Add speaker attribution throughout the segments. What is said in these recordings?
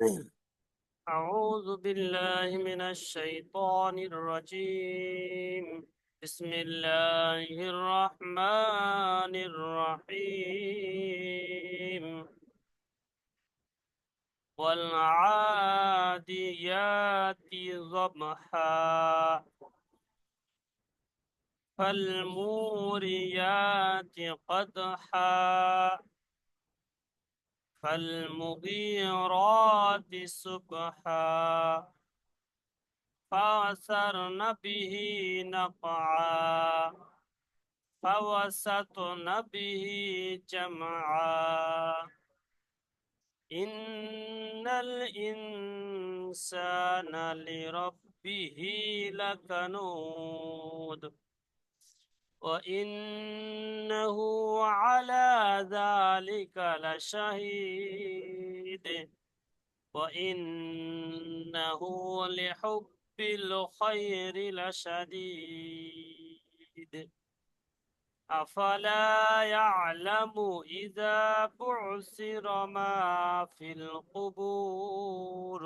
Speaker 1: أعوذ بالله من الشيطان الرجيم. بسم الله الرحمن الرحيم. والعاديات ضبحا فالموريات قدحا فالمغيرات سبحا فأثرن به نقعا فوسطن به جمعا إن الإنسان لربه لكنود وإنه على ذلك لشهيد وإنه لحب الخير لشديد أفلا يعلم إذا بعثر ما في القبور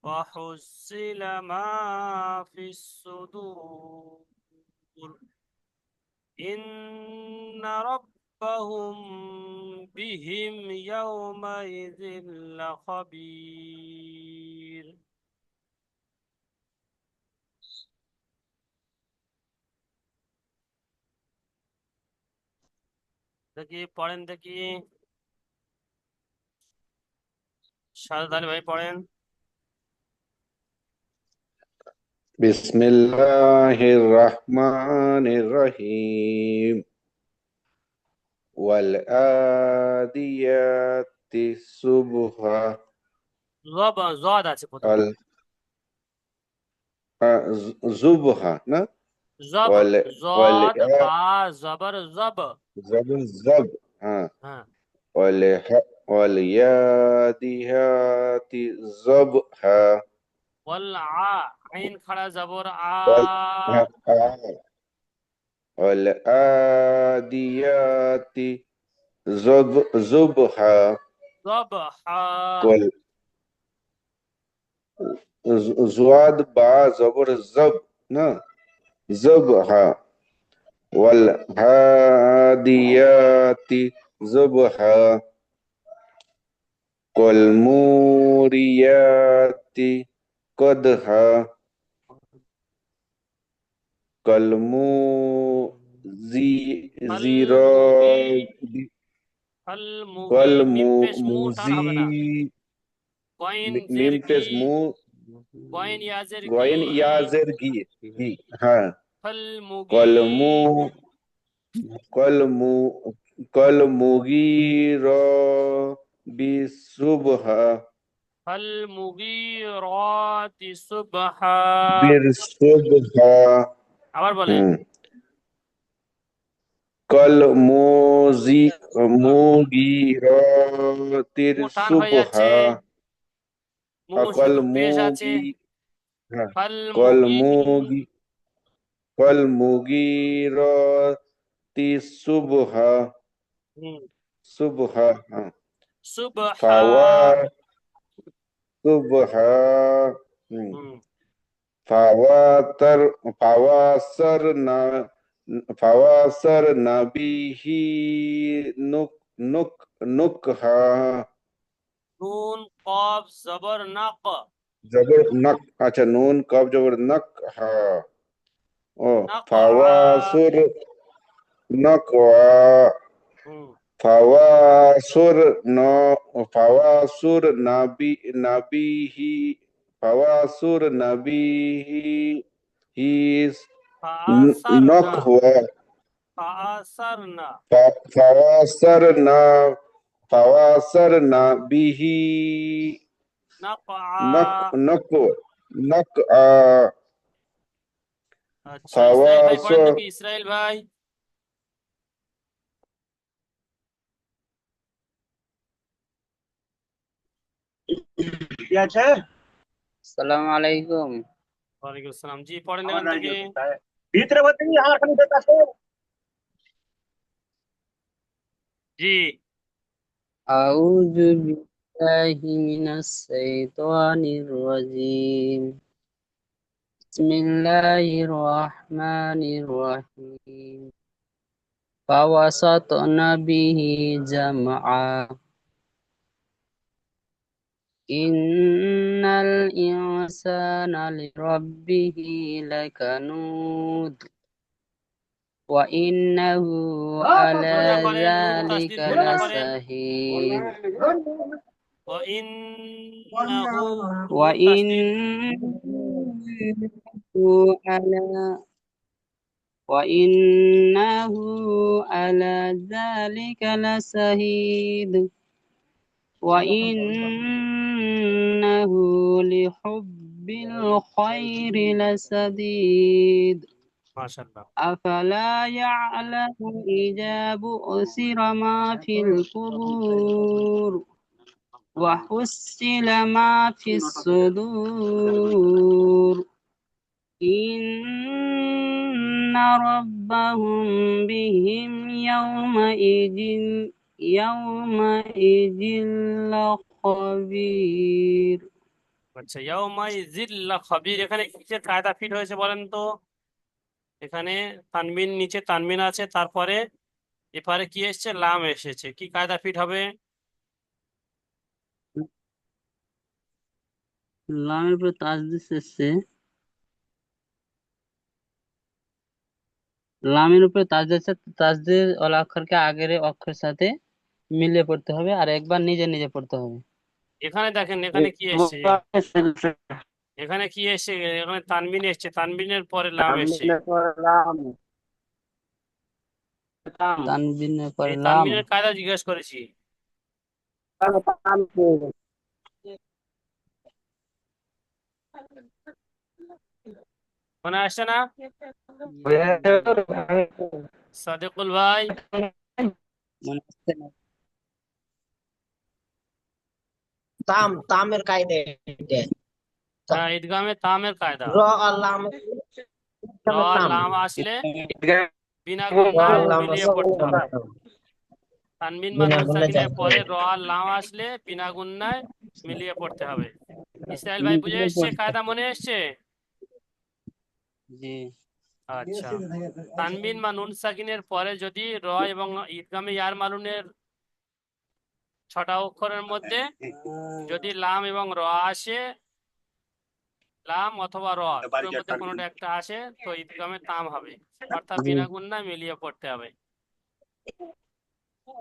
Speaker 1: وحصل ما في الصدور إن ربهم بهم يومئذ لخبير দেখি পড়েন দেখি শারদ আলী ভাই পড়েন।
Speaker 2: بسم الله الرحمن الرحيم والآديات الصبح
Speaker 1: জদ আছে প্রথমে,
Speaker 2: الزبحة না
Speaker 1: জব
Speaker 2: وال
Speaker 1: জদ বা জবর জব।
Speaker 2: زب हाँ
Speaker 1: হ্যাঁ,
Speaker 2: والياديات ضبحا
Speaker 1: ওয়াল আইন খাড়া জবর
Speaker 2: وال والآديات زبحا
Speaker 1: জবহা
Speaker 2: زواد با زبر زب না زبحا والعاديات ضبحا والموريات قدحا
Speaker 1: মিম পেশ মু টান হবে না, কয়েন জের
Speaker 2: মিম পেশ
Speaker 1: গি,
Speaker 2: মু
Speaker 1: কয়েন ইয়াজের গি,
Speaker 2: গয়েন ইয়াজের গি হ্যাঁ
Speaker 1: ফল মুগি,
Speaker 2: কলমু কলমু কলমুগির বিসুবহা
Speaker 1: ফল মুগিরাতি সুবহা।
Speaker 2: বিসুবহা
Speaker 1: আবার বলেন।
Speaker 2: কলমুজি মুগিরাতির
Speaker 1: মু টান হয়ে যাচ্ছে,
Speaker 2: সুবহা
Speaker 1: মু পেশ আছে,
Speaker 2: কলমুগি হ্যাঁ
Speaker 1: ফল মুগি,
Speaker 2: কলমুগি কলমুগিরাতি সুবহা সুবহা হ্যাঁ
Speaker 1: সুবহা,
Speaker 2: ফাওয়া সুবহা ফাওয়াতার ফাওয়াসারনা ফাওয়াসারনা বিহি নুক নুক নুকহা
Speaker 1: নুন কফ জবর নাক,
Speaker 2: জবর নক আচ্ছা নুন কব জবর নক হা ও
Speaker 1: নাকআ,
Speaker 2: ফাওয়াসুর নকওয়া
Speaker 1: হুম,
Speaker 2: ফাওয়াসুর ন ফাওয়াসুর নাবি নাবিহি ফাওয়াসুর নাবিহি হিস
Speaker 1: ফাআসারনা,
Speaker 2: নকওয়া
Speaker 1: ফাআসারনা,
Speaker 2: فواسرنا فواسرنا به
Speaker 1: নাকআ।
Speaker 2: نق نق
Speaker 1: আচ্ছা, ইসরাইল ভাই পড়েন
Speaker 2: فواسر
Speaker 1: দেখি, ইসরাইল ভাই।
Speaker 3: আসসালামু আলাইকুম।
Speaker 1: ওয়ালাইকুম আসসালাম, জি পড়েন এখান থেকে। জি
Speaker 3: আউযু بالله من الشيطان الرجيم بسم الله الرحمن الرحيم فوسطن به جمعا إن الإنسان لربه لكنود وإنه على
Speaker 4: জোরে পড়েন, নুন
Speaker 3: ذلك
Speaker 4: তাসদীদ করলে পড়েন।
Speaker 3: لشهيد
Speaker 4: وإنه নুন তাসদীদ
Speaker 3: وإنه على ذلك لشهيد وإنه لحب الخير لشديد
Speaker 4: মাশাআল্লাহ।
Speaker 3: أفلا يعلم إذا بؤثر ما في القبور وحصل ما في الصدور إن ربهم بهم يومئذ لخبير
Speaker 4: আচ্ছা, ইয়াউমাইযিল লাখাবীর, এখানে কিসের কায়দা ফিট হয়েছে বলেন তো? এখানে তানবিন, নিচে তানবিন আছে, তারপরে এপারে কি এসছে? লাম এসেছে। কি কায়দা ফিট হবে?
Speaker 3: লামের উপরে তাজদিদ এসছে, লামের উপরে তাজদিদ ওলা অক্ষরকে আগের অক্ষরের সাথে মিলিয়ে পড়তে হবে আর একবার নিজে নিজে পড়তে হবে।
Speaker 4: এখানে দেখেন, এখানে কি এসছে? এখানে কি এসছে? এখানে তানবিন এসছে, তানবিনের পরে লাম এসছে।
Speaker 3: তানবিনের পরে
Speaker 4: এই
Speaker 3: লাম।
Speaker 4: তানবিনের কায়দা জিজ্ঞেস করেছি। মনে আসছে না সাদেকুল ভাই?
Speaker 3: মনে হচ্ছে না।
Speaker 5: তামের কায়দা এটা।
Speaker 4: হ্যাঁ, ঈদগামে তামের কায়দা।
Speaker 5: র আর লাম
Speaker 4: র আর
Speaker 5: তাম।
Speaker 4: লাম আসলে বিনা
Speaker 5: র
Speaker 4: গুণায়
Speaker 5: আর লাম
Speaker 4: মিলিয়ে পড়তে হবে। তানবিন বা নুন সাকিনের পরে র আর লাম আসলে বিনা গুণায় মিলিয়ে পড়তে হবে। ইসরাইল ভাই বুঝে এসছে? কায়দা মনে এসছে?
Speaker 3: জি।
Speaker 4: আচ্ছা, তানবিন বা নুন সাকিনের পরে যদি র এবং ঈদগামে ইয়ার মালুনের 6টা অক্ষরের মধ্যে যদি লাম এবং র আসে, লাম অথবা র দুটোর মধ্যে কোনোটা একটা আসে, তো ঈদগামে তাম হবে, অর্থাৎ বিনা গুণায় মিলিয়ে পড়তে হবে।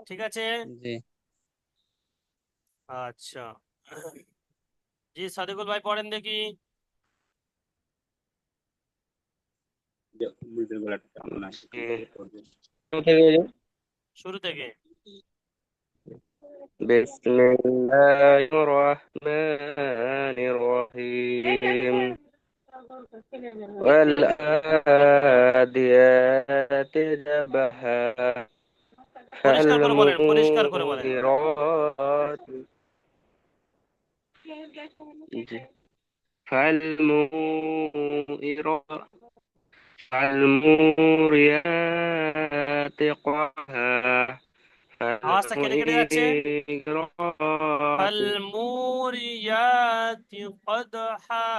Speaker 4: ঠিক আছে?
Speaker 3: জি।
Speaker 4: আচ্ছা, জি সাদেকুল ভাই পড়েন দেখি। শুরু থেকে।
Speaker 6: بسم الله الرحمن الرحيم والعاديات ضبحا
Speaker 4: পরিষ্কার করে বলেন, পরিষ্কার করে বলেন।
Speaker 6: فالمغيرات فالمغيرات فالموريات قدحا
Speaker 4: আওয়াজটা কেটে কেটে যাচ্ছে।
Speaker 6: فالمغيرات
Speaker 4: فالموريات قدحا।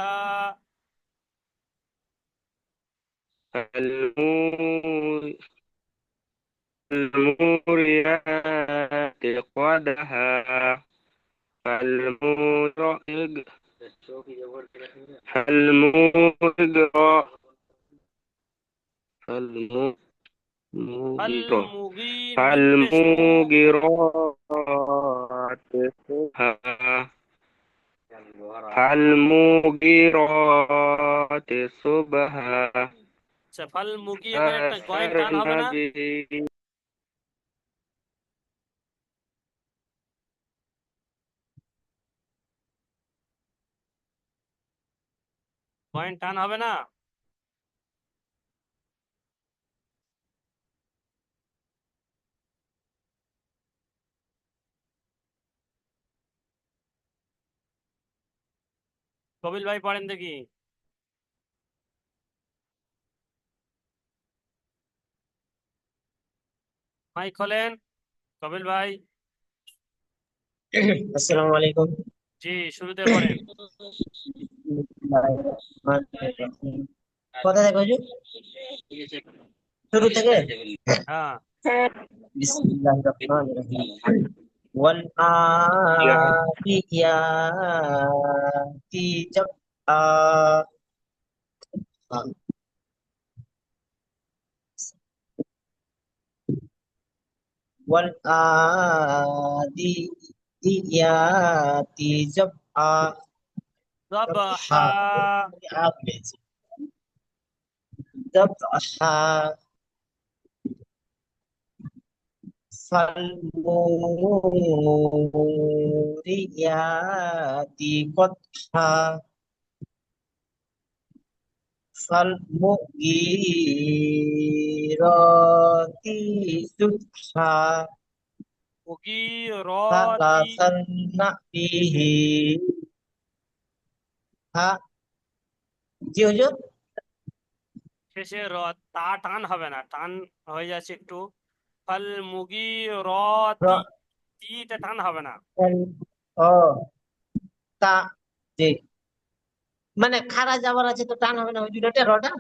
Speaker 6: فالموريات قدحا فالمغيرات فالمغيرات صبحا فالمغيرات صبحا
Speaker 4: আচ্ছা, ফালমুগি, এখানে একটা গয়েন টান হবে না? গয়েন টান হবে না? কবিল ভাই পড়েন দেখি। মাইক খোলেন কবিল ভাই।
Speaker 5: আসসালামু আলাইকুম।
Speaker 4: জি, শুরুতে পড়েন।
Speaker 5: কোথা থেকে হুজুর? শুরু থেকে?
Speaker 4: হ্যাঁ,
Speaker 5: বিসমিল্লাহির রহমানির রহিম। ওয়াল
Speaker 6: ইয়া
Speaker 5: আদিয়াতি জবআ। ওয়াল আদিয়াতি জবআ।
Speaker 4: সাবহা,
Speaker 5: জবআ। ফালমুরিয়াতি কদহা। فالمغيرات صبحا
Speaker 4: মুগীরাতি,
Speaker 5: فأثرن به ها। জি হুজুর।
Speaker 4: শেষে তা টান হবে না, টান হয়ে যাচ্ছে একটু। ফাল মুগীরাতি, তিটা টান হবে না।
Speaker 5: ও তা, জি, মানে খারা যাবার আছে তো টান হবে না হুজুর, এটা রটা।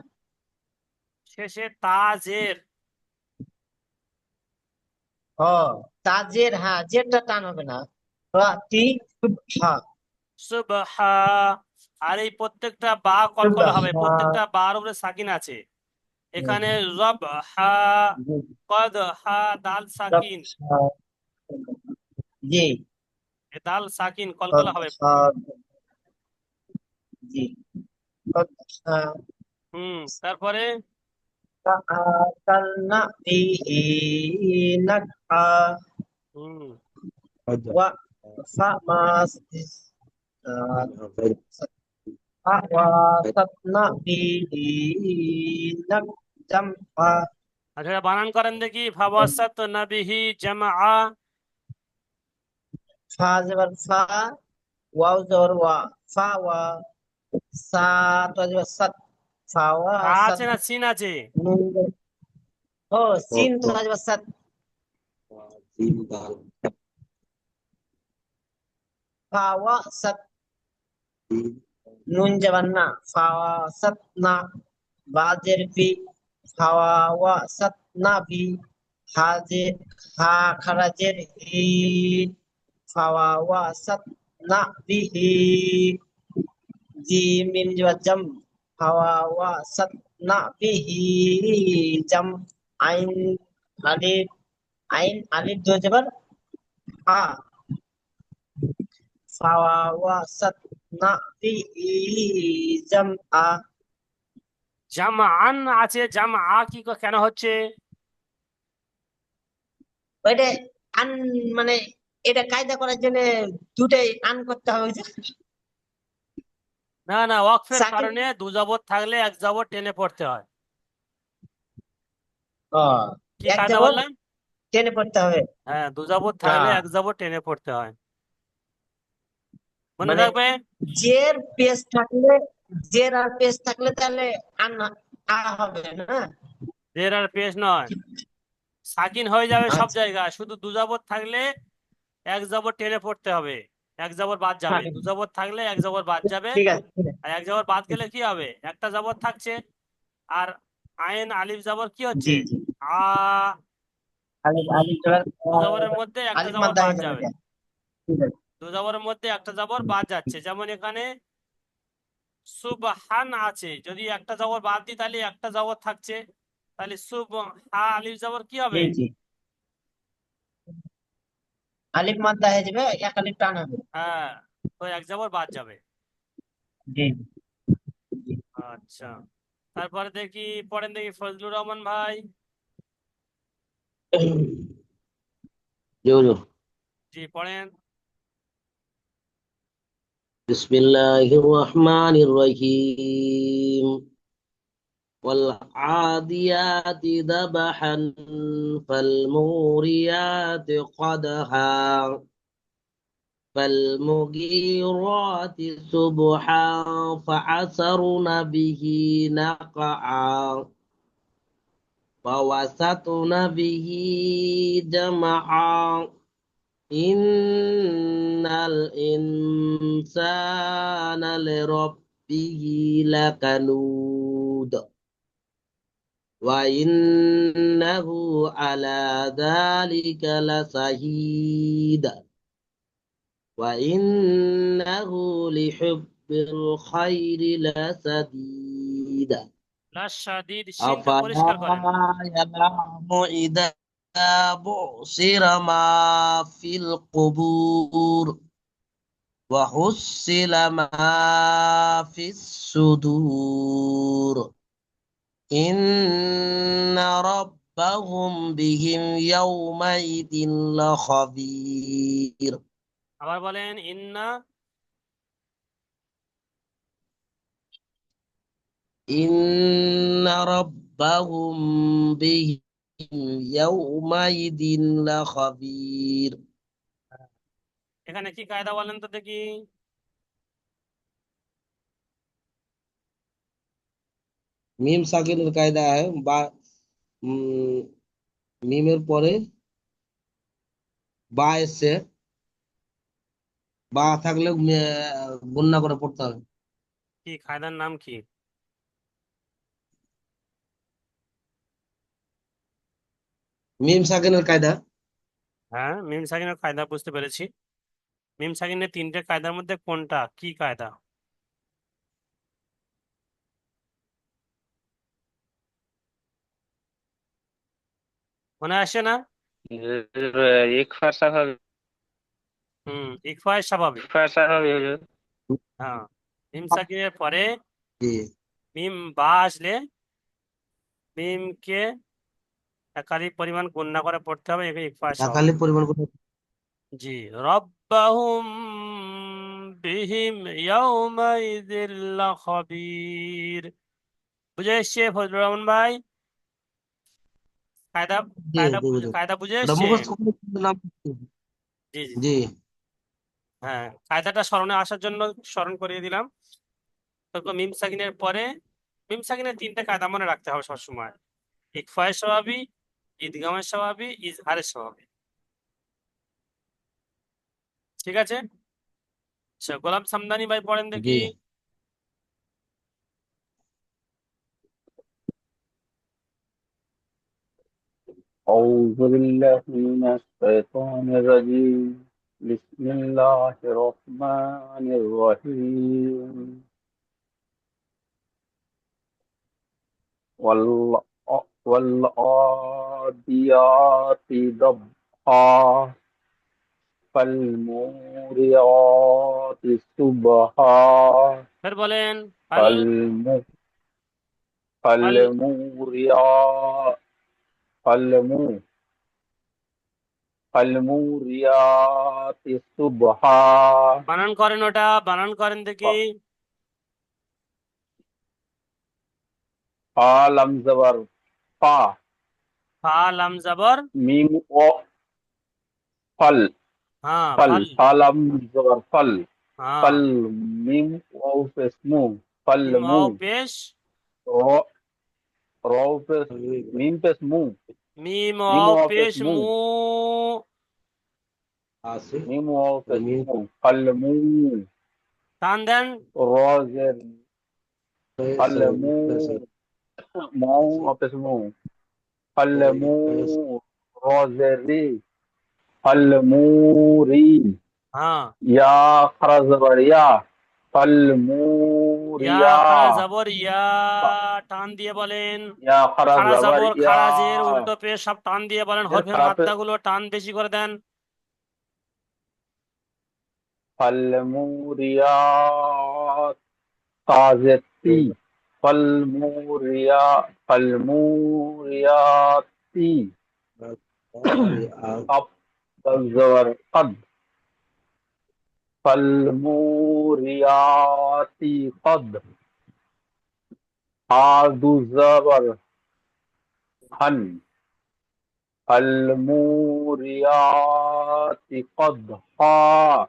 Speaker 4: শেষে তাজের,
Speaker 5: ও তাজের, হ্যাঁ জেরটা টান হবে না। রাতি সুবহা।
Speaker 4: সুবহা। আর এই প্রত্যেকটা বা কলকলা হবে,
Speaker 5: সুবহা।
Speaker 4: প্রত্যেকটা বার উপরে সাকিন আছে। এখানে রবহা,
Speaker 5: জি,
Speaker 4: কদহা, দাল সাকিন,
Speaker 5: সুবহা। জি,
Speaker 4: এ দাল সাকিন কলকলা হবে।
Speaker 5: জি, সুবহা।
Speaker 4: তারপরে
Speaker 5: فأرسلنا به نقعا
Speaker 4: হুম
Speaker 5: فما فوسطنا به جمعا।
Speaker 4: আচ্ছা, বানান করেন দেখি। ফাওয়াসাত নাবিহি জামআ।
Speaker 5: ফা জবর ফা, ওয়াও জবর ওয়া, ফা ওয়া, সা তো জবর সাত, ফা ওয়া
Speaker 4: তা
Speaker 5: সাত।
Speaker 4: আছে না সিন আছে?
Speaker 5: নুন ও সিন তো জবর সাত, ফা ওয়া সাত। নুন জবর না, ফা ওয়া সাত না। বাজের ফি, হাওয়া ওয়া সাত না বি। হাজে হা খারাজের হি, ফাওয়া ওয়া সাত না বিহি। জিম মিম জবর জাম, হাওয়া ওয়া সাত না বিহি জাম। আইন আলিফ, আইন আলিফ দো জবর আ, ফাওয়া ওয়া সাত না বিহি জাম আ।
Speaker 4: জামআন আছে, জামআ কি কেন হচ্ছে?
Speaker 5: ওইটা আন, মানে এটা কায়দা করার জন্য দুটাই আন করতে হবে যে।
Speaker 4: না না, ওয়াকফের
Speaker 5: সাকিব,
Speaker 4: কারণে দু জবর থাকলে এক জবর টেনে পড়তে হয়।
Speaker 5: ও
Speaker 4: কি
Speaker 5: এক
Speaker 4: কায়দা
Speaker 5: জবর
Speaker 4: বললাম?
Speaker 5: টেনে পড়তে হবে।
Speaker 4: হ্যাঁ, দু জবর থাকলে
Speaker 5: হ্যাঁ,
Speaker 4: এক জবর টেনে পড়তে হয়, মনে
Speaker 5: মানে
Speaker 4: রাখবে।
Speaker 5: জের পেশ থাকলে, জের আর পেশ থাকলে তাহলে আন আ হবে না।
Speaker 4: জের আর পেশ নয়, সাকিন হয়ে যাবে সব
Speaker 5: আচ্ছা,
Speaker 4: জায়গায়, শুধু দু জবর থাকলে এক জবর টেনে পড়তে হবে, এক জবর বাদ যাবে। দু জবর থাকলে এক জবর বাদ যাবে,
Speaker 5: ঠিক আছে, ঠিক আছে।
Speaker 4: আর এক জবর বাদ গেলে কি হবে? একটা জবর থাকছে। আর আইন আলিফ জবর কি হচ্ছে?
Speaker 5: জি জি,
Speaker 4: আ।
Speaker 5: আলিফ আলিফ জবর
Speaker 4: দু জবরের মধ্যে একটা
Speaker 5: আলিফ
Speaker 4: জবর
Speaker 5: মাদ্দা
Speaker 4: বাদ
Speaker 5: হয়ে যাবে
Speaker 4: যাবে,
Speaker 5: এটা। ঠিক আছে।
Speaker 4: দু জবরের মধ্যে একটা জবর বাদ যাচ্ছে। যেমন এখানে সুবহান আছে, যদি একটা জবর বাদ দিই তাহলে একটা জবর থাকছে, তাহলে হা আলিফ জবর কি
Speaker 5: জি
Speaker 4: হবে?
Speaker 5: জি, আলিফ মাদ্দা হয়ে যাবে, এক আলিফ টান হবে।
Speaker 4: হ্যাঁ, তো এক জবর বাদ যাবে।
Speaker 5: জি জি।
Speaker 4: আচ্ছা, তারপরে দেখি, পড়েন দেখি ফজলুর রহমান ভাই।
Speaker 7: जो जो
Speaker 4: জি, পড়েন।
Speaker 7: बिस्मिल्लाहिर्रहमानिर्रहीम والعاديات ذبحا فالموريات قدحا فالمغيرات صبحا فعثرن به نقعا فوسطن به جمعا Innal insana lirabbihi lakanud. Wa innahu ala dhalika lasahid. Wa innahu lihubbil khairi lasadid.
Speaker 4: লাশাদীদ শিনটা
Speaker 7: Afala
Speaker 4: পরিষ্কার করেন।
Speaker 7: ya'lamu idza bu'sira ma fil qubur wa hussila ma fis sudur. Inna rabbahum bihim yawma idin la khabir.
Speaker 4: আবার বলেন ইন্না
Speaker 7: Inna rabbahum bihim yawma idin la khabir.
Speaker 4: এখানে কি কায়দা বলেন তো দেখি।
Speaker 7: মিম সাকিনের কায়দা হয় বা উম, মিমের পরে বা এসছে, বা থাকলে গুণনা করে পড়তে হবে।
Speaker 4: কি কায়দার নাম কি?
Speaker 7: মিম সাকিনের কায়দা
Speaker 4: হ্যাঁ, মিম সাকিনের কায়দা বুঝতে পেরেছি। মিম সাকিনের তিনটে কায়দার মধ্যে কোনটা কি কায়দা? মনে আসে না?
Speaker 6: ইকফা স্বাভাবিক,
Speaker 4: ইকফায় স্বাভাবিক।
Speaker 6: ইকফা স্বাভাবিক হুজুর।
Speaker 4: হ্যাঁ, মিম সাকিনের পরে
Speaker 7: জি
Speaker 4: মিম বা আসলে মিমকে একালি পরিমাণ গুণনা করে পড়তে হবে, একে ইকফায়
Speaker 7: একালি
Speaker 4: স্বাভাবিক।
Speaker 7: পরিমাণ করে
Speaker 4: জি, রব্বাহুম বিহিম ইয়াউমাইযিল লাখাবীর। বুঝে এসছে ফজলুর রহমান ভাই? কায়দা
Speaker 7: জি
Speaker 4: কায়দা
Speaker 7: জি বুঝুন।
Speaker 4: কায়দা বুঝে
Speaker 7: ওটা
Speaker 4: এসছে?
Speaker 7: মুখস্থ করে কিন্তু নাম
Speaker 4: জি জি
Speaker 7: জি
Speaker 4: হ্যাঁ, কায়দাটা স্মরণে আসার জন্য স্মরণ করিয়ে দিলাম। তো মিম সাকিনের পরে মিম সাকিনের তিনটে কায়দা মনে রাখতে হবে সবসময়: ইকফায়ে স্বভাবী, ইদগামে স্বভাবী, ইজহারে স্বভাবী। ঠিক আছে? আচ্ছা, গোলাম সামদানি ভাই পড়েন
Speaker 7: জি
Speaker 4: দেখি।
Speaker 1: أعوذ بالله من الشيطان الرجيم بسم الله الرحمن الرحيم وال- والعاديات ضبحا فالموريات صبحا
Speaker 4: ফের বলেন
Speaker 1: فالم-
Speaker 4: ফাল
Speaker 1: فالموريات فالمو فالموريات صبحا
Speaker 4: বানান করেন, ওটা বানান করেন দেখি।
Speaker 1: فا لم زبر فا
Speaker 4: ফা লাম জবর
Speaker 1: ميم او فل
Speaker 4: হ্যাঁ
Speaker 1: فل
Speaker 4: ফাল
Speaker 1: فا لم زبر فل
Speaker 4: হ্যাঁ
Speaker 1: فل ميم واو اسمه فل
Speaker 4: মিম
Speaker 1: مو
Speaker 4: ওয়াও পেশ
Speaker 1: رو رو پس ميم پس مو
Speaker 4: মিম
Speaker 1: ميم
Speaker 4: ওয়াও
Speaker 1: واو
Speaker 4: পেশ
Speaker 1: پس مو
Speaker 4: মু
Speaker 7: আছে
Speaker 1: ميم واو پس
Speaker 7: মিম
Speaker 1: مو فل مو
Speaker 4: টান দেন।
Speaker 1: روزر فل مو مو واپس مو فل مو روزري فل موري
Speaker 4: হ্যাঁ,
Speaker 1: يا خرز بريا فل
Speaker 4: ইয়া
Speaker 1: موريا
Speaker 4: খাড়া জবর ইয়া, টান দিয়ে বলেন।
Speaker 1: يا خرز
Speaker 4: খাড়া জবর
Speaker 1: بريا
Speaker 4: খাড়া জের উল্টো পেশ সব টান দিয়ে বলেন।
Speaker 1: ये
Speaker 4: হরফের
Speaker 1: खराब
Speaker 4: মাত্রাগুলো টান বেশি করে দেন।
Speaker 1: فالموريات قاذتي فالموريات قب الزبر قد فالموريات قد عاد الزبر هن الموريات قدحا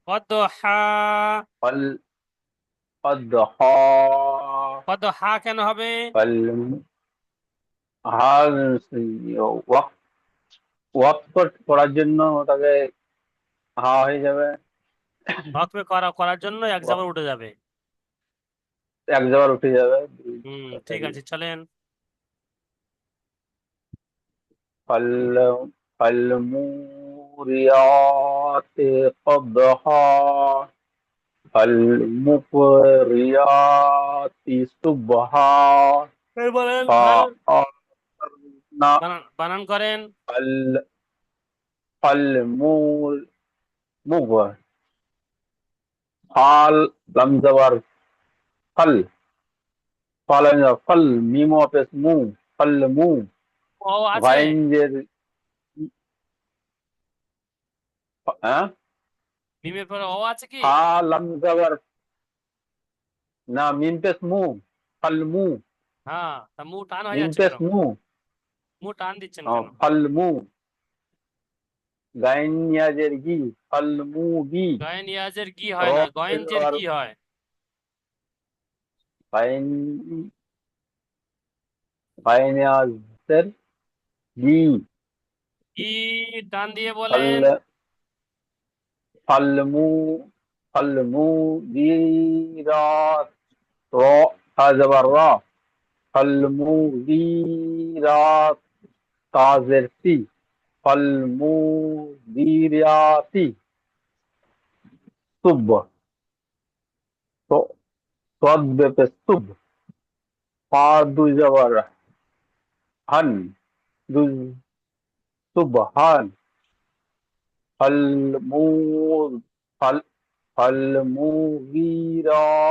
Speaker 4: কদহা
Speaker 1: قدحا
Speaker 4: কদহা কেন হবে?
Speaker 1: فال هذا وقت
Speaker 6: ওয়াকফ করার জন্য ওটাকে হা হয়ে যাবে,
Speaker 4: ওয়াকফে করার জন্য এক
Speaker 6: ওয়াকফ
Speaker 4: জাবার উঠে যাবে।
Speaker 6: এক জাবার উঠে যাবে।
Speaker 4: ঠিক আছে, চলেন।
Speaker 6: ফাল ফালমুরিয়াত কদহা ফালমুকরিয়াত সুবহা
Speaker 4: এর বলেন ফাল,
Speaker 6: ফাআরনা
Speaker 4: বানান করেন।
Speaker 6: ফাল ফালমুল মুগ ফাল লাম জাবার ফাল ফাল ফাল মিম ওয়াপেস মু ফাল মু
Speaker 4: ও আছে,
Speaker 6: গাইন জের হ্যাঁ
Speaker 4: মিমের পরে ও আছে কি?
Speaker 6: ফা লাম জাবার না মিম পেশ মু ফাল মু
Speaker 4: হ্যাঁ, তা মু টান হয়ে
Speaker 6: মিম
Speaker 4: যাচ্ছে
Speaker 6: পেশ
Speaker 4: কেন?
Speaker 6: মু
Speaker 4: মু টান দিচ্ছেন কেন?
Speaker 6: ফাল মু গাইন ইয়াজের গি ফাল মু গি
Speaker 4: গয়েন ইয়াজের কি
Speaker 6: র
Speaker 4: হয় না, গয়েনজের
Speaker 6: আর
Speaker 4: কি হয়?
Speaker 6: গাইন গাইন ইয়াজের গি
Speaker 4: কি টান দিয়ে
Speaker 6: ফাল
Speaker 4: বলেন।
Speaker 6: ফাল মু ফাল মু দিরাত র হা জাবার রা ফাল মু দিরাত তাজের তি ফাল মু দিরাতি সুব তো সদ বেপে সুব পা দুই যাবার হান দুই সুবহান ফাল মু ফাল ফাল মুগিরাতি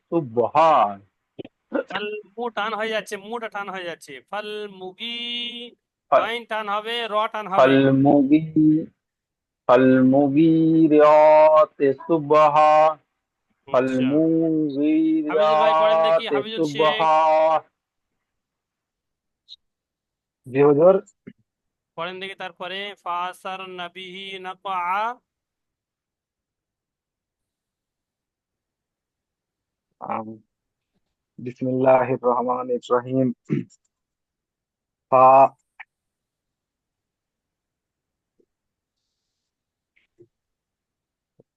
Speaker 6: সুবহান
Speaker 4: ফাল মু টান হয়ে যাচ্ছে, মুটা টান হয়ে যাচ্ছে। ফাল মুগি, গয়েন টান হবে, র টান হবে।
Speaker 6: ফাল মুগি ফাল মুগিরাতি সুবহা ফাল
Speaker 4: আচ্ছা, হাফিজুল ভাই পড়েন দেখি,
Speaker 6: মুগিরাতি
Speaker 4: হাফিজুল শেখ
Speaker 6: সুবহা। জি হুজুর।
Speaker 4: পড়েন দেখি। তারপরে ফাসার নাবিহি নাকা,
Speaker 6: বিসমিল্লাহির রহমানির রহিম। ফা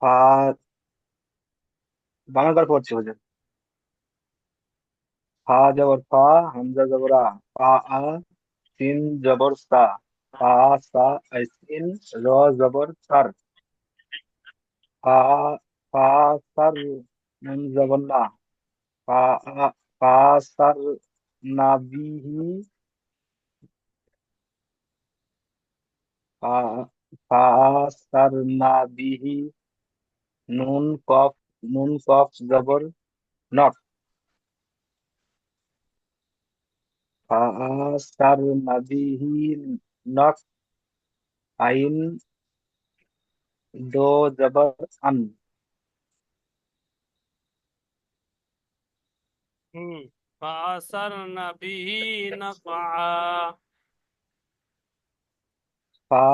Speaker 6: ফা বাংলা করে পড়ছি হুজুর। ফা জবর ফা, হামজা জবর আ, ফা আ, সিন জবর সা, ফা সা সিন, র জবর সার, ফা ফা সার, নুন জবর না, ফা ফা সার নাবিহি, ফা ফা সার নাবিহি, নুন কফ, নুন কফ জবর নক, ফা সার নাবিহি নক, আইন দো জবর আন,
Speaker 4: ফাসার নাবিহি নাকা,
Speaker 6: ফা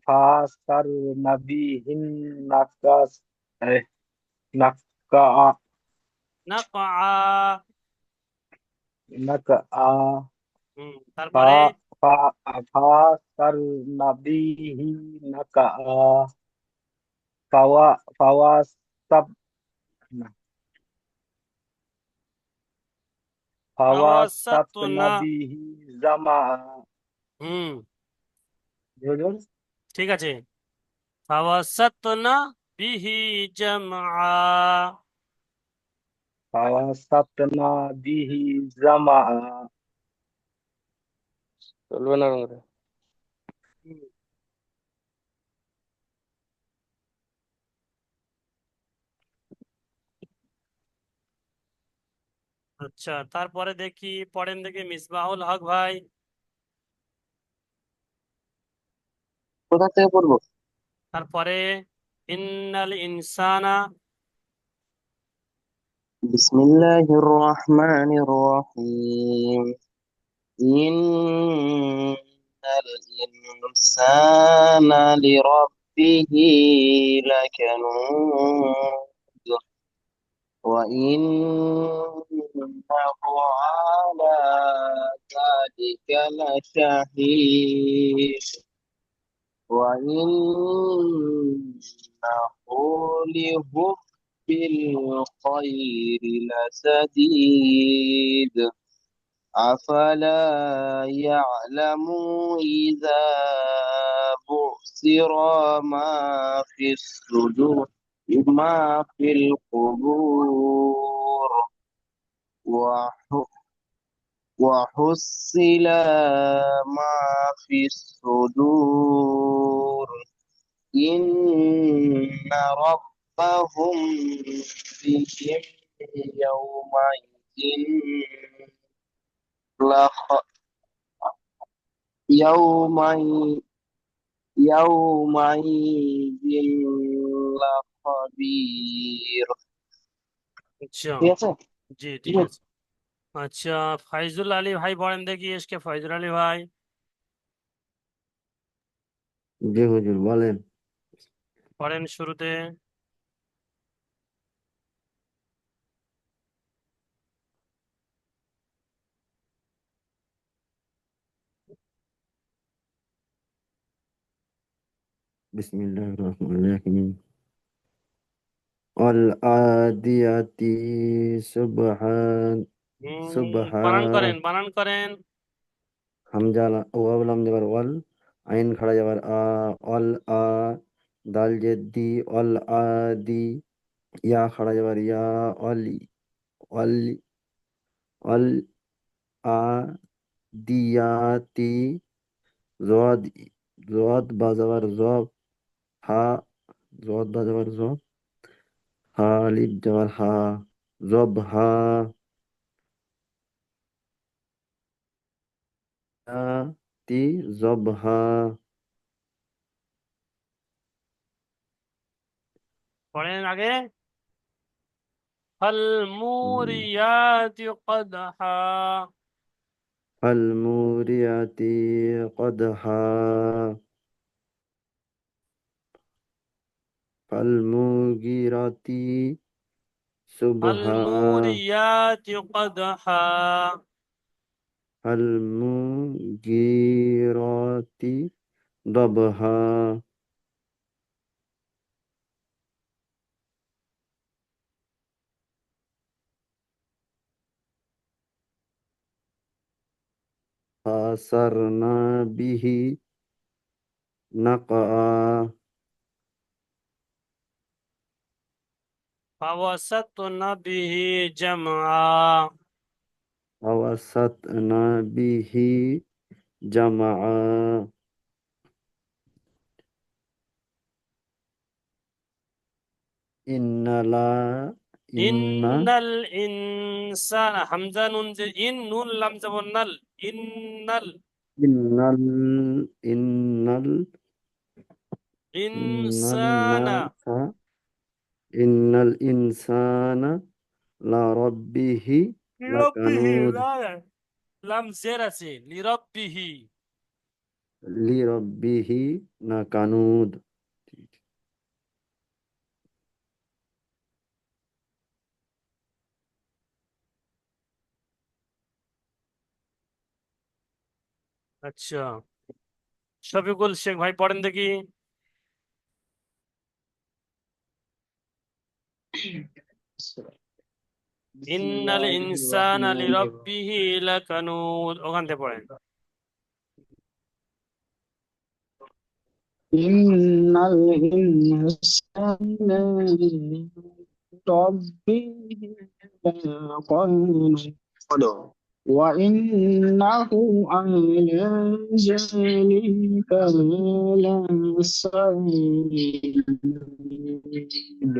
Speaker 6: ফা সার নাবিহিন নাকাস নাকা
Speaker 4: নাকা,
Speaker 6: নাকা ফা
Speaker 4: তারপরে
Speaker 6: ফা ফা সার নাবিহি নাকা ফাওয়া ফাওয়া সাব না, ফাওয়া সাত
Speaker 4: ফাওয়াসাতনা।
Speaker 6: নাবিহি জামা।
Speaker 4: হুম,
Speaker 6: হুজুর।
Speaker 4: ঠিক আছে। ফাওয়াসাতনা বিহি জামআ,
Speaker 6: ফাওয়া সাত নাবিহি জামা।
Speaker 1: চলবে না করে।
Speaker 4: আচ্ছা, তারপরে দেখি, পড়েন দেখি মিসবাহুল হক ভাই।
Speaker 1: কোথা থেকে পড়বো?
Speaker 4: তারপরে ইন্নাল ইনসানা,
Speaker 1: বিসমিল্লাহির রহমানির রহিম। ইন্নাল ইনসানা লিরাব্বিহি লাকানুদ وإنه على ذلك
Speaker 7: لشهيد وإنه لحب الخير لشديد أفلا يعلم إذا بعثر ما في الصدور ما في القبور وح- وحصل ما في الصدور إن ربهم بهم يومئذ لخ يومئذ يومئذ لخبير
Speaker 4: আচ্ছা,
Speaker 7: ঠিক আছে
Speaker 4: জি
Speaker 7: ঠিক
Speaker 4: ঠিক
Speaker 7: আছে
Speaker 4: আছে। আচ্ছা, ফাইজুল আলী ভাই পড়েন দেখি, এসকে ফাইজুল আলী ভাই।
Speaker 8: জি হুজুর বলেন।
Speaker 4: পড়েন শুরুতে।
Speaker 8: বিসমিল্লাহির রহমানির রহিম। ওয়াল আদিয়াতি সুবহান
Speaker 4: বানান
Speaker 8: সুবহান
Speaker 4: করেন, বানান করেন।
Speaker 8: হামজা ওয়াও লাম যাবার ওয়াল, আইন খাড়া যাবার অল দাল জেদ্দি অল আদি, ইয়া খাড়া যাবার ইয়া অলি অল অল আদিয়াতি, জদ জদ বাজাবার জব, হা জদ বাজাবার জব, হা লিফ যাবার হা, জব হা, তি জব হা,
Speaker 4: পড়েন আগে। ফাল মুরিয়াতি কদহা।
Speaker 8: ফাল মুরিয়াতি কদহা, ফাল মুগিরাতি
Speaker 4: ফাল
Speaker 8: সুবহা,
Speaker 4: মুরিয়াতি কদহা।
Speaker 8: ফাল মুগিরাতি দবহা, ফাসারনা বিহি নাকা,
Speaker 4: ফাওয়াসাতনা বিহি জামআ।
Speaker 8: ফাওয়াসাতনা বিহি জামআ, ইন্নালা ইন্না
Speaker 4: ইন্নাল ইনসানা, হামজা নুন যে ইন, নুন লাম যাবর নাল। ইন্নাল
Speaker 8: ইন্নাল ইন্নাল ইন্নাল
Speaker 4: ইনসানা।
Speaker 8: নাসা ইন্নাল ইনসানা লা রাব্বিহি
Speaker 4: লিরাব্বিহি,
Speaker 8: লাকানুদ,
Speaker 4: লাম জের আছে, লিরাব্বিহি।
Speaker 8: লি রাব্বিহি লাকানুদ।
Speaker 4: আচ্ছা, শফিকুল শেখ ভাই পড়েন দেখি। ইন্নাল ইনসানা লিরাব্বিহি লাকানুদ, ওখান থেকে পড়েন।
Speaker 9: إن الإنسان لربه لقنوط وإنه على ذلك لشهيد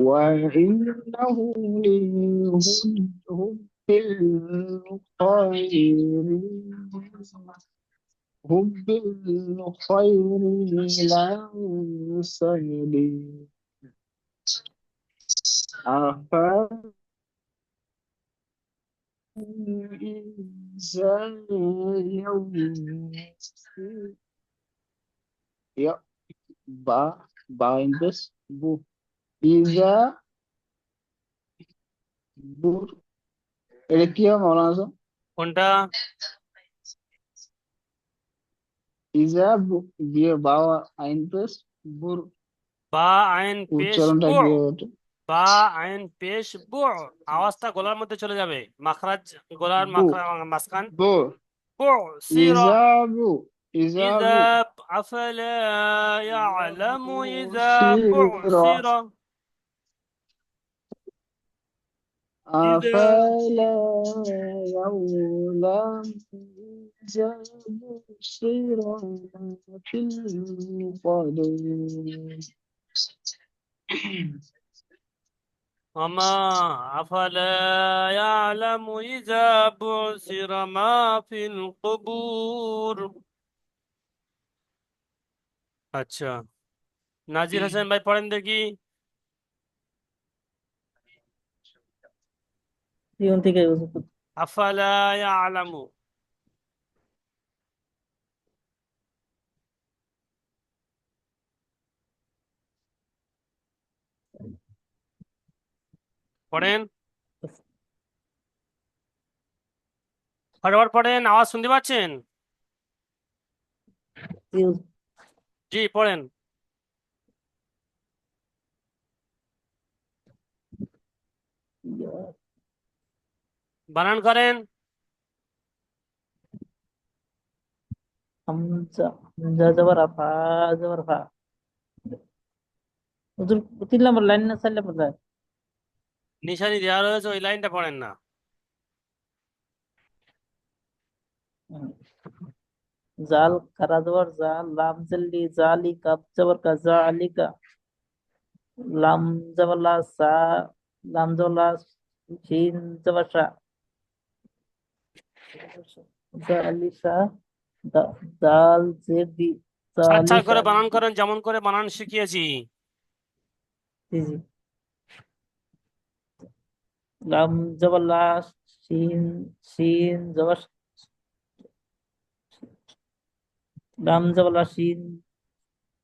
Speaker 9: وإنه حب الخير لشديد أفإذا يوم يا با ইনভেস বু ইজা বুর, এটা কি হবে মৌলানা স্যার?
Speaker 4: কোনটা?
Speaker 9: ইজা দিয়ে বাওয়া আইন পেশ বুর
Speaker 4: বা আইন পেশ
Speaker 9: উচ্চারণটা
Speaker 4: বু,
Speaker 9: কি হবে?
Speaker 4: বা আইন পেশ বু, আওয়াজটা গলার মধ্যে চলে যাবে, মাখরাজ গলার
Speaker 9: বু
Speaker 4: মাঝখান।
Speaker 9: বু
Speaker 4: বু সিরা
Speaker 9: ইজাবু ইজাবু
Speaker 4: إذا أفلا يعلم إذا
Speaker 9: সিরা
Speaker 4: بعثر إذا
Speaker 9: আফালা ইয়াউলাম ইজাবু সিরা ফিল কবর
Speaker 4: وما أفلا يعلم إذا بعثر ما في القبور। আচ্ছা, নাজির হোসেন ভাই পড়েন দেখি।
Speaker 3: টিউন থেকে
Speaker 4: আফালা ইয়ালামু, পড়েন ফটাফট পড়েন, আওয়াজ শুনতে পাচ্ছেন?
Speaker 3: টিউন
Speaker 4: জি পড়েন। বানান করেন।
Speaker 3: হামজা, হামজা জবর আফা, জবর ফা। হুজুর 3 নম্বর লাইন না 4 নম্বর লাইন?
Speaker 4: নিশানি দেওয়া রয়েছে, ওই লাইনটা পড়েন না।
Speaker 3: জাল কারা জবর জাল, লাম জল্লি জালি, কাব জবর কা জালিকা, লাম জবর লা সা, লাম জবর লা, শিন জবর শা, জালিকা, দাল জের দি,
Speaker 4: ছাড় ছাড়
Speaker 3: জালিকা।
Speaker 4: করে বানান করেন, যেমন করে বানান শিখিয়েছি।
Speaker 3: জি জি। লাম জবর লা, শিন, শিন জবর, লাম জবর লা, শিন,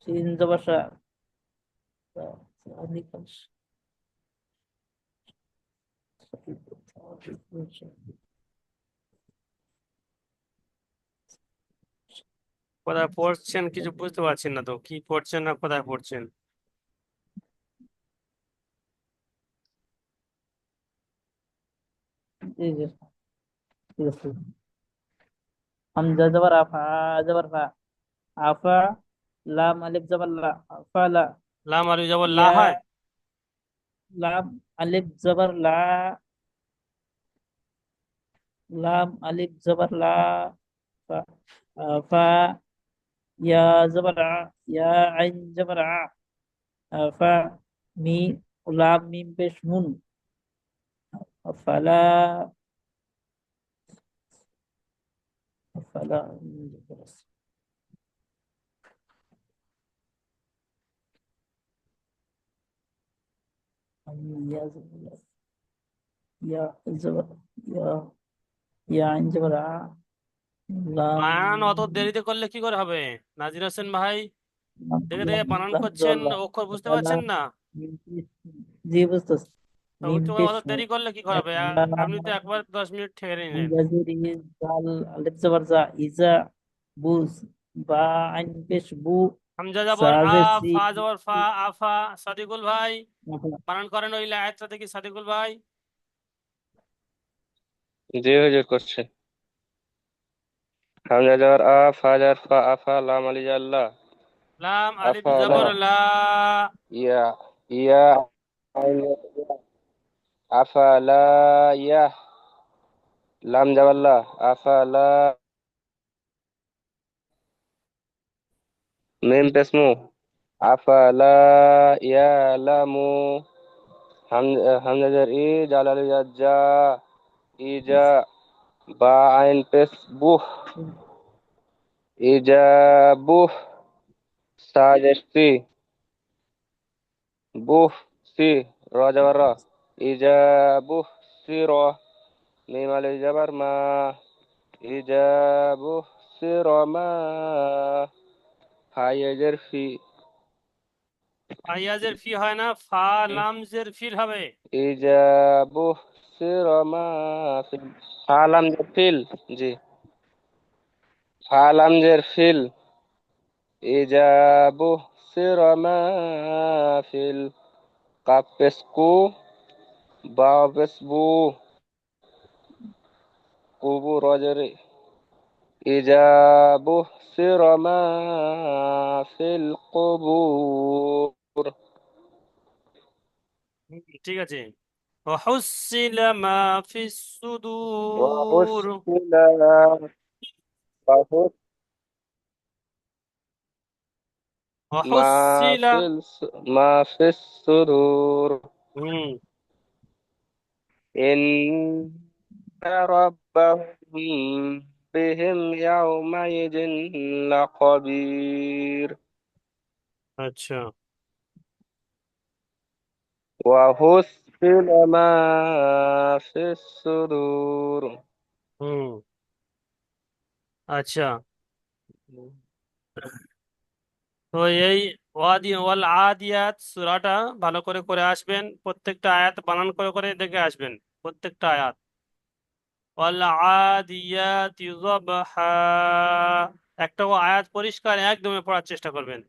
Speaker 3: শিন জবর শা, জালিকা।
Speaker 4: কোথায় পড়ছেন কিছু বুঝতে পারছেন না তো, কি পড়ছেন না কোথায় পড়ছেন?
Speaker 3: জি জি, ঠিক আছে। হামজা জবর আফা, জবর ফা, আফা, লাম আলিফ জবর লা, আফা লা,
Speaker 4: লাম আলিফ জবর লা
Speaker 3: ইয়া,
Speaker 4: হয়।
Speaker 3: লাম আলিফ জবর লা, লাম আলিফ জবর লা, ফা, ফা, ইয়া জবর আ, ইয়া আইন জবর আ, ফা, মি, লাম মিম পেশ নুন, ফালা, ফালা। ইয়া জবর লা, ইয়া জবর, ইয়া, ইয়া আইন জবর আ, লাম,
Speaker 4: বানান অত দেরিতে করলে কি করে হবে? নাজির হোসেন ভাই দেখে দেখে বানান
Speaker 3: লাম
Speaker 4: করছেন,
Speaker 3: জবর লা,
Speaker 4: অক্ষর বুঝতে
Speaker 3: ফালা,
Speaker 4: পারছেন না।
Speaker 3: মিম পেশ, জি বুঝতেছি।
Speaker 4: তো
Speaker 3: মিম
Speaker 4: একটু
Speaker 3: পেশ
Speaker 4: অত
Speaker 3: নুন,
Speaker 4: দেরি করলে কি করে হবে? আপনি তো একবার 10 মিনিট ঠেকে নিলেন।
Speaker 3: জাজির ইজ, জাল আলিফ জবর জা, ইজা, বুজ, বা আইন পেশ বু,
Speaker 4: হামজা জবর আ,
Speaker 3: সাজে সি,
Speaker 4: ফা জবর ফা, আফা। সাদিকুল ভাই বানান করেন ওই আয়াতটা দেখি, সাদিকুল ভাই।
Speaker 7: জি হুজুর করছে। হামজা জবর আ, ফা জবর ফা, আফা, লাম আলিজ আল্লাহ,
Speaker 4: লাম আলিফ
Speaker 7: আফালা,
Speaker 4: জবর লা,
Speaker 7: ইয়া ইয়া আইন আফালা, ইয়া লাম জবর লা, আফালা, মিম পেসমু, আফালা ইয়ালামু, হামজা জবর ই, জাল আলিজ জা, ইজা, বা আইন পেস বুহ, ইজাবুহ, সাজের সি, বুহ সি, র জবর র, ইজাবুহ সি র, মিম আলিফ জবর মা, ইজাবুহ সি র মা, হাইয়াজের ফি,
Speaker 4: ফাইয়াজের ফি হয় না, ফা লাম জের ফির হবে।
Speaker 7: ইজাবুহ সি র মা, ফালাম জের ফিল, জি ফালাম জের ফিল, إذا بحثر ما في القاف পেশকু বা পেশবু কুবু রজরে إذا بحثر ما في القبور
Speaker 4: ঠিক আছে وحصل ما في الصدور
Speaker 7: وحصل وحصل
Speaker 4: وحصل
Speaker 7: ما في الصدور
Speaker 4: হুম
Speaker 7: إن ربهم بهم يومئذ لخبير
Speaker 4: আচ্ছা
Speaker 7: وحصل ما في الصدور
Speaker 4: হুম আচ্ছা তো এই ওয়াল আদিয়াত সূরাটা ভালো করে করে আসবেন, প্রত্যেকটা আয়াত বানান করে করে দেখে আসবেন প্রত্যেকটা আয়াত। ওয়াল আদিয়াত যবহা, একটা আয়াত পরিষ্কার একদমে পড়ার চেষ্টা করবেন,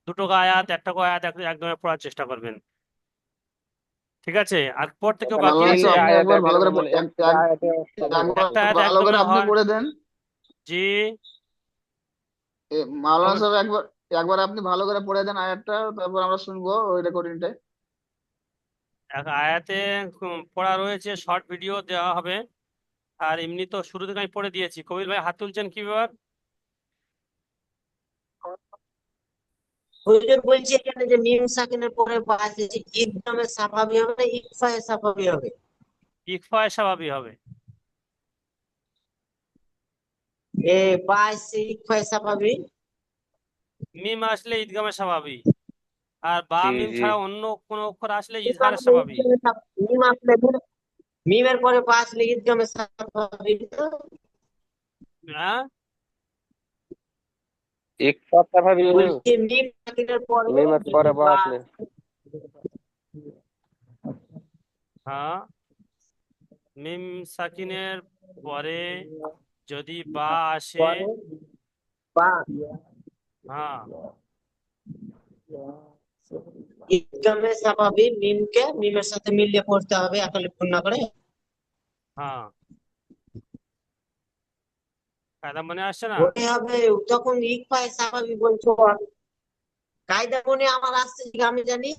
Speaker 4: দুটো আয়াত একটা আয়াত একদমে পড়ার চেষ্টা করবেন, ঠিক আছে? আর পড়তে কেউ বাকি
Speaker 9: মাওলানা
Speaker 4: আছে?
Speaker 9: সাহেব আপনি একবার ভালো করে
Speaker 7: মানে
Speaker 9: একবার
Speaker 4: একটা আয়াত
Speaker 9: ভালো করে
Speaker 4: একদমে
Speaker 9: আপনি
Speaker 4: হয়।
Speaker 9: পড়ে দেন।
Speaker 4: জি
Speaker 9: মাওলানা
Speaker 4: হবে।
Speaker 9: সাহেব একবার একবার আপনি ভালো করে পড়ে দেন আয়াতটা, তারপর আমরা শুনবো ওই রেকর্ডিংটা।
Speaker 4: আয়াতে পড়া রয়েছে, শর্ট ভিডিও দেওয়া হবে, আর এমনি তো শুরু থেকে আমি পড়ে দিয়েছি। কবির ভাই হাত তুলছেন কি ব্যাপার?
Speaker 5: হুজুর বলছি এখানে যে মিম সাকিনের পরে বা আছে যে ইদগামে সাফাবি হবে না ইকফায়ে সাফাবি হবে?
Speaker 4: ইকফায় স্বাভাবিক হবে।
Speaker 5: এ বা আছে ইকফায়ে সাফাবি।
Speaker 4: মিম আসলে ঈদগামে স্বাভাবিক, আর বা
Speaker 7: জি
Speaker 4: মিম
Speaker 7: জি
Speaker 4: ছাড়া অন্য কোনো অক্ষর আসলে
Speaker 5: মিম
Speaker 4: ইজহারে
Speaker 5: আসলে
Speaker 4: স্বাভাবিক।
Speaker 5: মিম আসলে মিমের পরে বা আসলে ইদগামে সাফাবি তো?
Speaker 4: হ্যাঁ
Speaker 7: এক সপ্তাহ ভাবি
Speaker 5: বলছি মিম সাকিনের পরে
Speaker 7: মিমের
Speaker 5: যদি
Speaker 7: পরে বা
Speaker 5: বা
Speaker 7: আসলে
Speaker 4: হ্যাঁ, মিম সাকিনের পরে যদি বা আসে,
Speaker 5: পরে বা
Speaker 4: হ্যাঁ
Speaker 5: ইদগামে সাফাবি মিমকে মিমের সাথে মিলিয়ে পড়তে হবে একালিফ না করে।
Speaker 4: হ্যাঁ, কায়দা মনে আসছে না?
Speaker 5: ওটাই হবে। তখন ইকফায়ে সাফাবি বলছো, কায়দা মনে আমার আসছে যে আমি জানি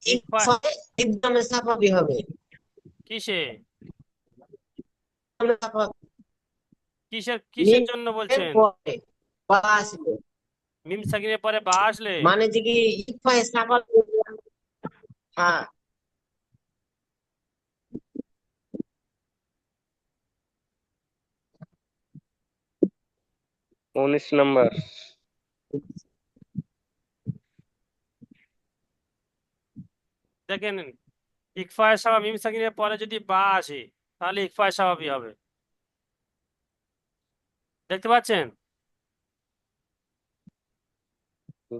Speaker 4: ইকফায়
Speaker 5: ইকফায়ে ইদগামে সাফাবি হবে।
Speaker 4: কিসে,
Speaker 5: ইদগামে সাফাবি
Speaker 4: কিসের জন্য
Speaker 5: মিমের
Speaker 4: বলছেন?
Speaker 5: পরে বা আসলে
Speaker 4: মিম সাকিনের পরে বা আসলে
Speaker 5: মানে যে কি ইকফায়ে সাফাবি। হ্যাঁ,
Speaker 7: 19 নম্বর।
Speaker 4: দেখেন, ইকফায় স্বাভাবিক মিম সাকিনের পরে যদি বা আসে তাহলে ইকফায় স্বাভাবিক হবে, দেখতে পাচ্ছেন?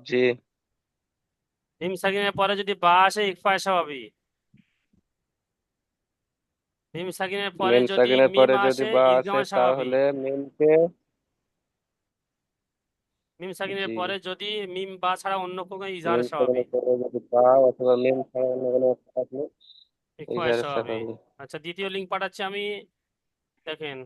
Speaker 7: জি
Speaker 4: মিম সাকিনের পরে যদি বা আসে ইকফায় স্বাভাবিক, মিম সাকিনের পরে
Speaker 7: মিম
Speaker 4: যদি
Speaker 7: সাকিনের
Speaker 4: মিম
Speaker 7: পরে যদি
Speaker 4: আসে
Speaker 7: বা আসে
Speaker 4: ইদগামে স্বাভাবিক,
Speaker 7: তাহলে মিমকে
Speaker 4: মিম সাকিনের
Speaker 7: জি
Speaker 4: পরে যদি মিম বা ছাড়া অন্য কোনো ইজহার
Speaker 7: মিম সাকিনের
Speaker 4: স্বাভাবিক,
Speaker 7: পরে যদি বা অথবা মিম ছাড়া অন্য কোনো অক্ষর থাকলে
Speaker 4: ইকফায়
Speaker 7: ইজারে
Speaker 4: স্বাভাবিক।
Speaker 7: স্বাভাবিক।
Speaker 4: আচ্ছা দ্বিতীয় লিঙ্ক পাঠাচ্ছি আমি, দেখেন।